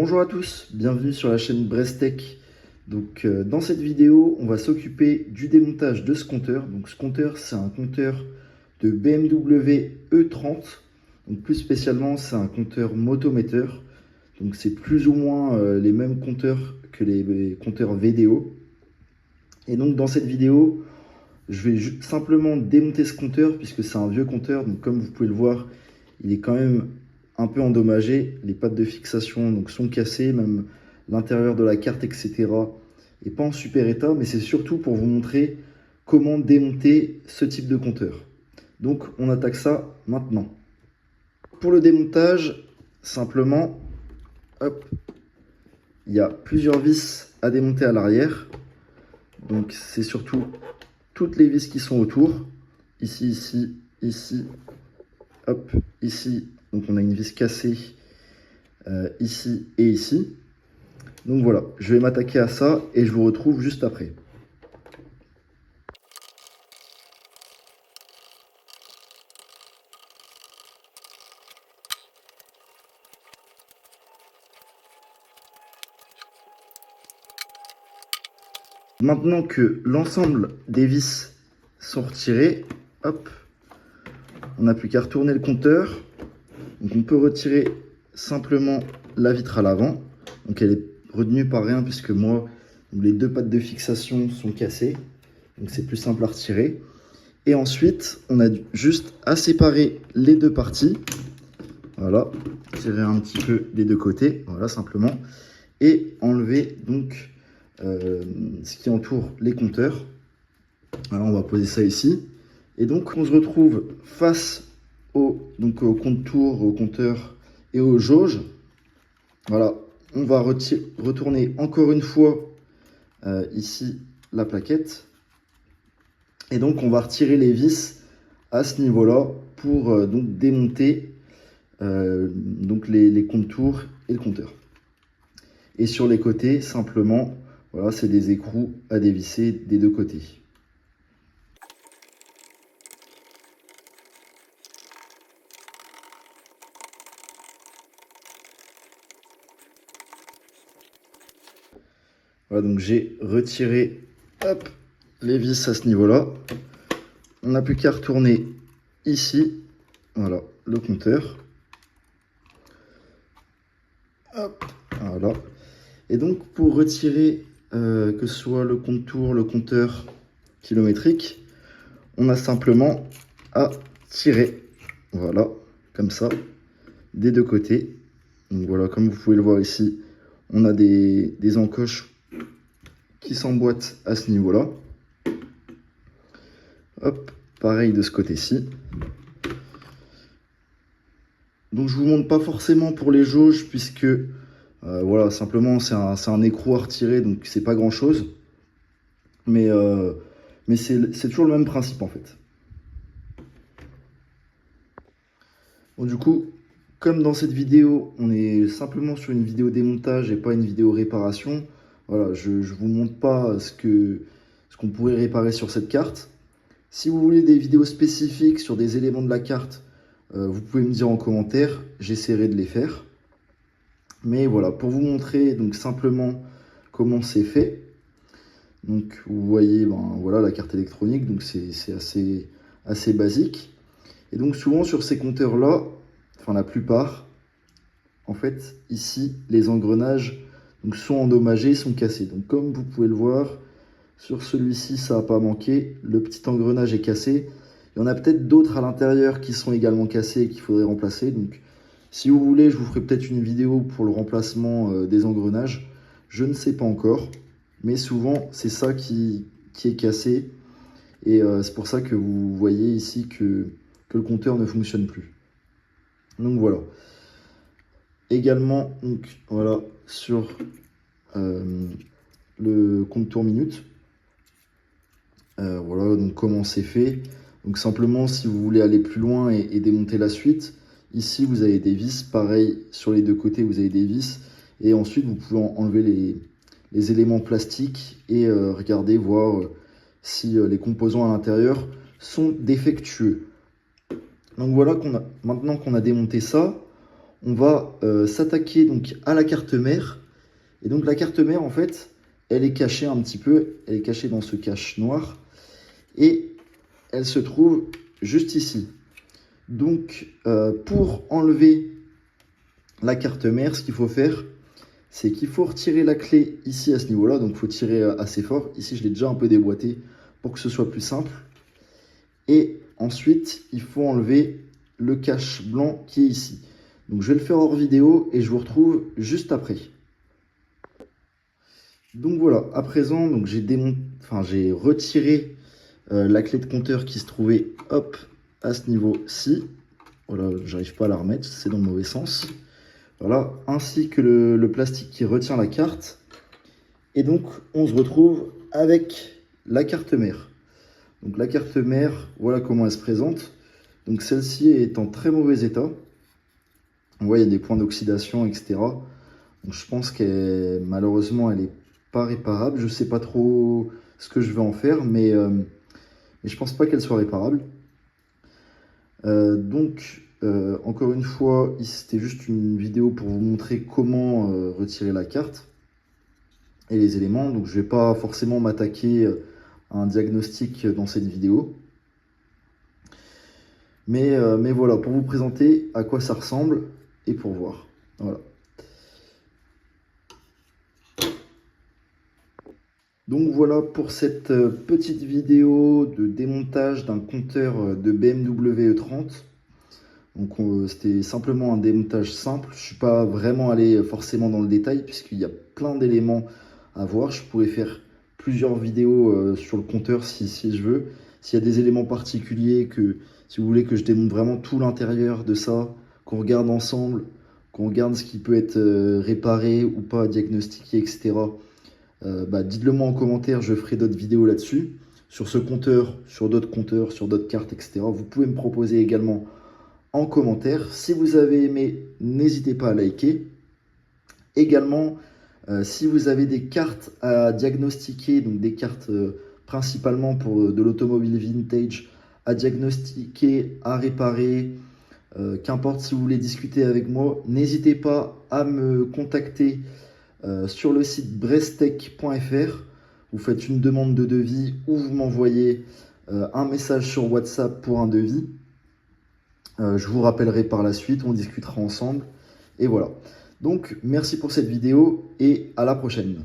Bonjour à tous, bienvenue sur la chaîne Brestech. Dans cette vidéo, on va s'occuper du démontage de ce compteur. Donc ce compteur, c'est un compteur de BMW E30. Donc plus spécialement, c'est un compteur motomètre. Donc c'est plus ou moins les mêmes compteurs que les compteurs VDO. Et donc dans cette vidéo, je vais simplement démonter ce compteur puisque c'est un vieux compteur. Donc comme vous pouvez le voir, il est quand même un peu endommagé. Les pattes de fixation donc, sont cassées, même l'intérieur de la carte, etc. n'est pas en super état. Mais c'est surtout pour vous montrer comment démonter ce type de compteur. Donc on attaque ça maintenant. Pour le démontage, simplement, hop, il y a plusieurs vis à démonter à l'arrière. Donc c'est surtout toutes les vis qui sont autour. Ici, ici, ici, hop, ici. Donc on a une vis cassée ici et ici. Donc voilà, je vais m'attaquer à ça et je vous retrouve juste après. Maintenant que l'ensemble des vis sont retirées, hop, on n'a plus qu'à retourner le compteur. Donc on peut retirer simplement la vitre à l'avant. Donc elle est retenue par rien puisque moi, les deux pattes de fixation sont cassées. Donc c'est plus simple à retirer. Et ensuite, on a juste à séparer les deux parties. Voilà, tirer un petit peu des deux côtés, voilà simplement. Et enlever donc ce qui entoure les compteurs. Alors on va poser ça ici. Et donc on se retrouve face au contour, au compteur et aux jauges. Voilà, on va retourner encore une fois ici la plaquette. Et donc on va retirer les vis à ce niveau-là pour donc démonter donc les contours et le compteur. Et sur les côtés, simplement, voilà, c'est des écrous à dévisser des deux côtés. Voilà, donc j'ai retiré hop, les vis à ce niveau-là. On n'a plus qu'à retourner ici, voilà, le compteur. Hop, voilà. Et donc pour retirer que ce soit le contour, le compteur kilométrique, on a simplement à tirer, voilà, comme ça, des deux côtés. Donc voilà, comme vous pouvez le voir ici, on a des encoches qui s'emboîtent à ce niveau-là. Hop, pareil de ce côté-ci. Donc je vous montre pas forcément pour les jauges puisque voilà, simplement c'est un écrou à retirer, donc c'est pas grand chose. Mais c'est toujours le même principe en fait. Bon, du coup, comme dans cette vidéo, on est simplement sur une vidéo démontage et pas une vidéo réparation, voilà, je ne vous montre pas ce qu'on pourrait réparer sur cette carte. Si vous voulez des vidéos spécifiques sur des éléments de la carte, vous pouvez me dire en commentaire, j'essaierai de les faire. Mais voilà, pour vous montrer donc simplement comment c'est fait. Donc vous voyez, voilà la carte électronique, donc c'est assez basique. Et donc souvent sur ces compteurs-là, enfin la plupart, en fait, ici, les engrenages donc, sont endommagés, sont cassés. Donc comme vous pouvez le voir, sur celui-ci, ça n'a pas manqué. Le petit engrenage est cassé. Il y en a peut-être d'autres à l'intérieur qui sont également cassés et qu'il faudrait remplacer. Donc si vous voulez, je vous ferai peut-être une vidéo pour le remplacement des engrenages. Je ne sais pas encore. Mais souvent, c'est ça qui est cassé. Et c'est pour ça que vous voyez ici que le compteur ne fonctionne plus. Donc voilà. Également, donc, voilà, sur le compteur minute. Voilà, donc comment c'est fait. Donc simplement, si vous voulez aller plus loin et démonter la suite, ici, vous avez des vis. Pareil, sur les deux côtés, vous avez des vis. Et ensuite, vous pouvez enlever les éléments plastiques et regarder, voir si les composants à l'intérieur sont défectueux. Donc voilà, maintenant qu'on a démonté ça, on va s'attaquer donc à la carte mère. Et donc la carte mère, en fait, elle est cachée un petit peu, elle est cachée dans ce cache noir. Et elle se trouve juste ici. Donc pour enlever la carte mère, ce qu'il faut faire, c'est qu'il faut retirer la clé ici à ce niveau-là. Donc il faut tirer assez fort. Ici, je l'ai déjà un peu déboîté pour que ce soit plus simple. Et ensuite, il faut enlever le cache blanc qui est ici. Donc je vais le faire hors vidéo et je vous retrouve juste après. Donc voilà, à présent, donc j'ai retiré la clé de compteur qui se trouvait hop à ce niveau-ci. Voilà, j'arrive pas à la remettre, c'est dans le mauvais sens. Voilà, ainsi que le plastique qui retient la carte. Et donc, on se retrouve avec la carte mère. Donc la carte mère, voilà comment elle se présente. Donc celle-ci est en très mauvais état. On voit, il y a des points d'oxydation, etc. Donc je pense qu'elle, malheureusement, elle n'est pas réparable. Je ne sais pas trop ce que je vais en faire, mais je pense pas qu'elle soit réparable. Encore une fois, c'était juste une vidéo pour vous montrer comment retirer la carte et les éléments. Donc je ne vais pas forcément m'attaquer à un diagnostic dans cette vidéo. Mais voilà, pour vous présenter à quoi ça ressemble et pour voir. Voilà. Donc voilà pour cette petite vidéo de démontage d'un compteur de BMW E30. Donc c'était simplement un démontage simple. Je ne suis pas vraiment allé forcément dans le détail puisqu'il y a plein d'éléments à voir. Je pourrais faire plusieurs vidéos sur le compteur si je veux. S'il y a des éléments particuliers, si vous voulez que je démonte vraiment tout l'intérieur de ça, qu'on regarde ensemble, qu'on regarde ce qui peut être réparé ou pas, diagnostiqué, etc. Dites-le moi en commentaire, je ferai d'autres vidéos là-dessus, sur ce compteur, sur d'autres cartes, etc. Vous pouvez me proposer également en commentaire. Si vous avez aimé, n'hésitez pas à liker. Également, si vous avez des cartes à diagnostiquer, donc des cartes principalement pour de l'automobile vintage, à diagnostiquer, à réparer, qu'importe si vous voulez discuter avec moi, n'hésitez pas à me contacter sur le site brestech.fr. Vous faites une demande de devis ou vous m'envoyez un message sur WhatsApp pour un devis. Je vous rappellerai par la suite, on discutera ensemble. Et voilà. Donc, merci pour cette vidéo et à la prochaine.